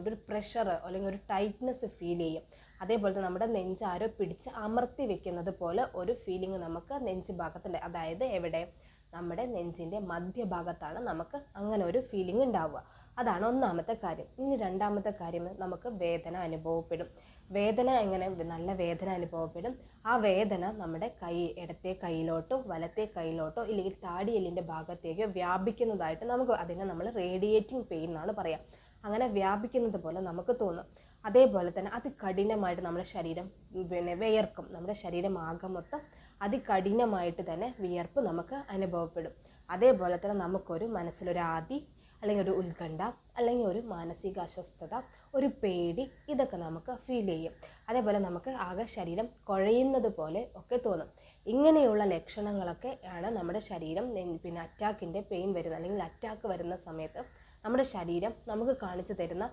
ഒരു പ്രഷർ അല്ലെങ്കിൽ ഒരു ടൈറ്റ്നെസ് ഫീൽ ചെയ്യും. അതേപോലെ തന്നെ നമ്മുടെ നെഞ്ച് ആരോ പിടിച്ച് അമർത്തി വെക്കുന്നത് പോലെ ഒരു ഫീലിംഗ് നമുക്ക് നെഞ്ച് ഭാഗത്തുണ്ട്. അതായത് എവിടെ? നമ്മുടെ നെഞ്ചിൻ്റെ മധ്യഭാഗത്താണ് നമുക്ക് അങ്ങനെ ഒരു ഫീലിംഗ് ഉണ്ടാവുക. അതാണ് ഒന്നാമത്തെ കാര്യം. ഇനി രണ്ടാമത്തെ കാര്യം, നമുക്ക് വേദന അനുഭവപ്പെടും. വേദന എങ്ങനെ? നല്ല വേദന അനുഭവപ്പെടും. ആ വേദന നമ്മുടെ ഇടത്തെ കൈയിലോട്ടോ വലത്തെ കൈയിലോട്ടോ ഇല്ലെങ്കിൽ താടിയെല്ലിൻ്റെ ഭാഗത്തേക്കോ വ്യാപിക്കുന്നതായിട്ട് അതിനെ നമ്മൾ റേഡിയേറ്റിംഗ് പെയിൻ എന്നാണ് പറയുക. അങ്ങനെ വ്യാപിക്കുന്നത് പോലെ നമുക്ക് തോന്നും. അതേപോലെ തന്നെ അതികഠിനമായിട്ട് നമ്മുടെ ശരീരം വിയർക്കും. നമ്മുടെ ശരീരം ആകെ മൊത്തം അതികഠിനമായിട്ട് തന്നെ വിയർപ്പ് നമുക്ക് അനുഭവപ്പെടും. അതേപോലെ തന്നെ നമുക്കൊരു മനസ്സിലൊരു ആദി അല്ലെങ്കിൽ ഒരു ഉത്കണ്ഠ അല്ലെങ്കിൽ ഒരു മാനസിക അസ്വസ്ഥത, ഒരു പേടി, ഇതൊക്കെ നമുക്ക് ഫീൽ ചെയ്യും. അതേപോലെ നമുക്ക് ആകെ ശരീരം കുഴയുന്നത് പോലെ ഒക്കെ തോന്നും. ഇങ്ങനെയുള്ള ലക്ഷണങ്ങളൊക്കെ ആണ് നമ്മുടെ ശരീരം അറ്റാക്കിൻ്റെ പെയിൻ വരുന്നത് അല്ലെങ്കിൽ അറ്റാക്ക് വരുന്ന സമയത്ത് നമ്മുടെ ശരീരം നമുക്ക് കാണിച്ചു തരുന്ന